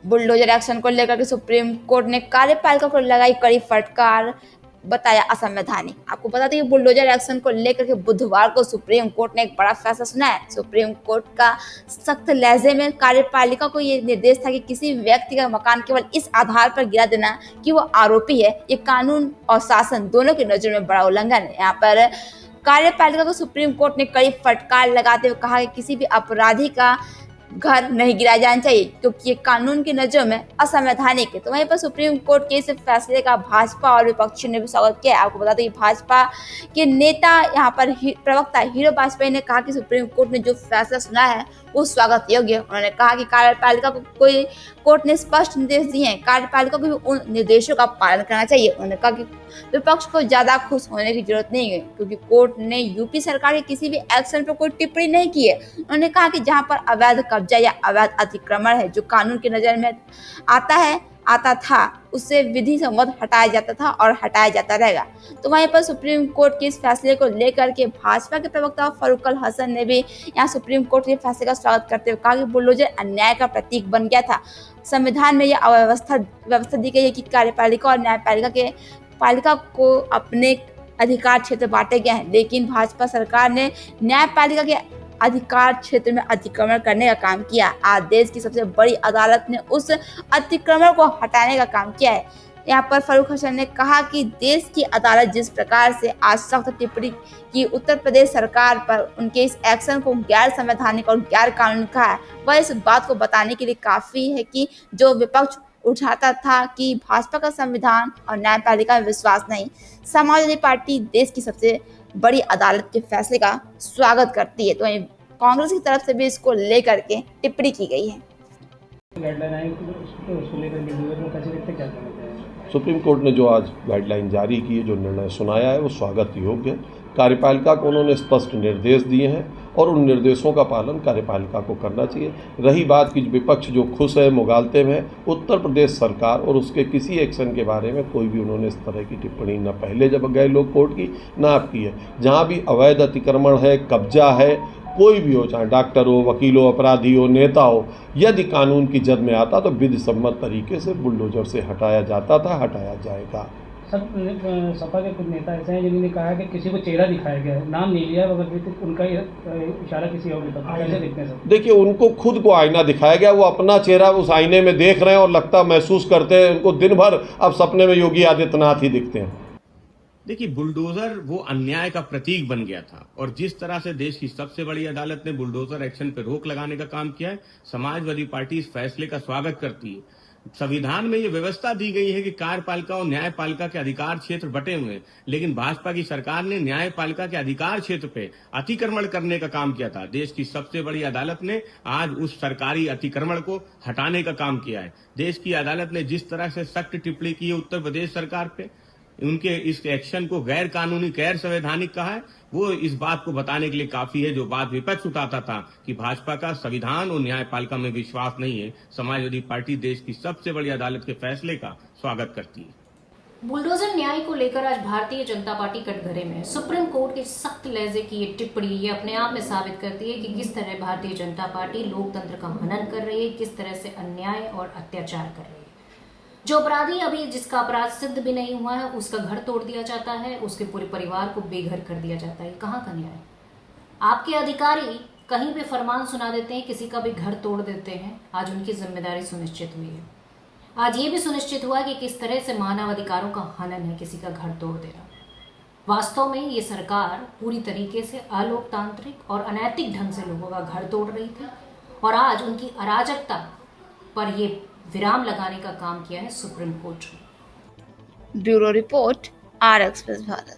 Bulldozer action को लेकर के सुप्रीम कोर्ट ने कार्यपालिका को लगाई कड़ी फटकार, बताया असंवैधानिक। आपको बता दें कि बुलडोजर एक्शन को लेकर के बुधवार को सुप्रीम कोर्ट ने एक बड़ा फैसला सुनाया। सुप्रीम कोर्ट का सख्त लहजे में कार्यपालिका को ये निर्देश था कि किसी व्यक्ति का मकान केवल इस आधार पर गिरा देना कि वो आरोपी है, ये कानून और शासन दोनों की नजर में बड़ा उल्लंघन है। यहाँ पर कार्यपालिका को सुप्रीम कोर्ट ने कड़ी फटकार लगाते हुए कहा कि किसी भी अपराधी का घर नहीं गिराया जाना चाहिए, क्योंकि ये कानून की नजरों में असंवैधानिक है। तो वहीं पर सुप्रीम कोर्ट के इस फैसले का भाजपा और विपक्षी ने भी स्वागत किया। आपको बता दें कि भाजपा के नेता यहाँ पर प्रवक्ता हीरो वाजपेयी ने कहा कि सुप्रीम कोर्ट ने जो फैसला सुना है वो स्वागत योग्य है। उन्होंने कहा कि कार्यपालिका को कोई कोर्ट ने स्पष्ट निर्देश दिए हैं, कार्यपालिका को भी उन निर्देशों का पालन करना चाहिए। उन्होंने कहा कि विपक्ष को ज्यादा खुश होने की जरूरत नहीं है, क्योंकि कोर्ट ने यूपी सरकार के किसी भी एक्शन पर कोई टिप्पणी नहीं की है। उन्होंने कहा कि जहां पर अवैध कब्जा या अवैध अतिक्रमण है जो कानून की नजर में आता था, उससे विधि सम्मत हटाया जाता था और हटाया जाता रहेगा। तो वहीं पर सुप्रीम कोर्ट के इस फैसले को लेकर के भाजपा के प्रवक्ता फरूक हसन ने भी यहाँ सुप्रीम कोर्ट के फैसले का स्वागत करते हुए कहा कि बुलडोजर अन्याय का प्रतीक बन गया था। संविधान में यह व्यवस्था दी गई है कि कार्यपालिका और न्यायपालिका को अपने अधिकार क्षेत्र बांटे गए हैं, लेकिन भाजपा सरकार ने न्यायपालिका के अधिकार क्षेत्र में अतिक्रमण करने का काम किया। आज देश की सबसे बड़ी अदालत ने उस अतिक्रमण को हटाने का काम किया है। यहाँ पर फरूक हसन ने कहा कि देश की अदालत जिस प्रकार से आज सख्त टिप्पणी की उत्तर प्रदेश सरकार पर उनके इस एक्शन को गैर संवैधानिक और गैर कानूनी कहा है, वह इस बात को बताने के लिए काफी है कि जो विपक्ष उठाता था कि भाजपा का संविधान और न्यायपालिका में विश्वास नहीं। समाजवादी पार्टी देश की सबसे बड़ी अदालत के फैसले का स्वागत करती है। तो कांग्रेस की तरफ से भी इसको लेकर के टिप्पणी की गई है। सुप्रीम कोर्ट ने जो आज गाइडलाइन जारी की है, जो निर्णय सुनाया है, वो स्वागत योग्य है। कार्यपालिका को उन्होंने स्पष्ट निर्देश दिए हैं और उन निर्देशों का पालन कार्यपालिका को करना चाहिए। रही बात कि विपक्ष जो खुश है, मुगालते में उत्तर प्रदेश सरकार और उसके किसी एक्शन के बारे में कोई भी उन्होंने इस तरह की टिप्पणी न पहले जब गए लोग कोर्ट की, न अब की है। जहाँ भी अवैध अतिक्रमण है, कब्जा है, कोई भी हो, चाहे डॉक्टर हो, वकील हो, अपराधी हो, नेता हो, यदि कानून की जद में आता तो विधि सम्मत तरीके से बुलडोजर से हटाया जाता था, हटाया जाएगा। सपा के कुछ नेता ऐसे हैं जिन्होंने कहा है कि किसी को चेहरा दिखाया गया है, नाम नहीं लिया, मगर उनका इशारा किसी और की तरफ। कैसे देखते हैं सर? देखिए, उनको खुद को आईना दिखाया गया, वो अपना चेहरा उस आईने में देख रहे हैं और लगता महसूस करते हैं उनको दिन भर अब सपने में योगी आदित्यनाथ ही दिखते हैं। देखिए, बुलडोजर वो अन्याय का प्रतीक बन गया था और जिस तरह से देश की सबसे बड़ी अदालत ने बुलडोजर एक्शन पर रोक लगाने का काम किया है, समाजवादी पार्टी इस फैसले का स्वागत करती है। संविधान में ये व्यवस्था दी गई है कि कार्यपालिका और न्यायपालिका के अधिकार क्षेत्र बटे हुए हैं, लेकिन भाजपा की सरकार ने न्यायपालिका के अधिकार क्षेत्र पे अतिक्रमण करने का काम किया था। देश की सबसे बड़ी अदालत ने आज उस सरकारी अतिक्रमण को हटाने का काम किया है। देश की अदालत ने जिस तरह से सख्त टिप्पणी की है उत्तर प्रदेश सरकार पे, उनके इस एक्शन को गैर कानूनी, गैर संवैधानिक कहा है, वो इस बात को बताने के लिए काफी है। जो बात विपक्ष उठाता था कि भाजपा का संविधान और न्यायपालिका में विश्वास नहीं है, समाजवादी पार्टी देश की सबसे बड़ी अदालत के फैसले का स्वागत करती है। बुलडोजर न्याय को लेकर आज भारतीय जनता पार्टी कटघरे में। सुप्रीम कोर्ट के सख्त लहजे की ये टिप्पणी ये अपने आप में साबित करती है कि किस तरह भारतीय जनता पार्टी लोकतंत्र का हनन कर रही है, किस तरह से अन्याय और अत्याचार कर रही है। जो अपराधी अभी जिसका अपराध सिद्ध भी नहीं हुआ है, उसका घर तोड़ दिया जाता है, उसके पूरे परिवार को बेघर कर दिया जाता है। कहाँ का न्याय? आपके अधिकारी कहीं भी फरमान सुना देते हैं, किसी का भी घर तोड़ देते हैं। आज उनकी जिम्मेदारी सुनिश्चित हुई है। आज ये भी सुनिश्चित हुआ कि किस तरह से मानव अधिकारों का हनन है, किसी का घर तोड़ देना। वास्तव में ये सरकार पूरी तरीके से अलोकतांत्रिक और अनैतिक ढंग से लोगों का घर तोड़ रही थी और आज उनकी अराजकता पर ये विराम लगाने का काम किया है सुप्रीम कोर्ट ने। Bureau report, R express Bharat.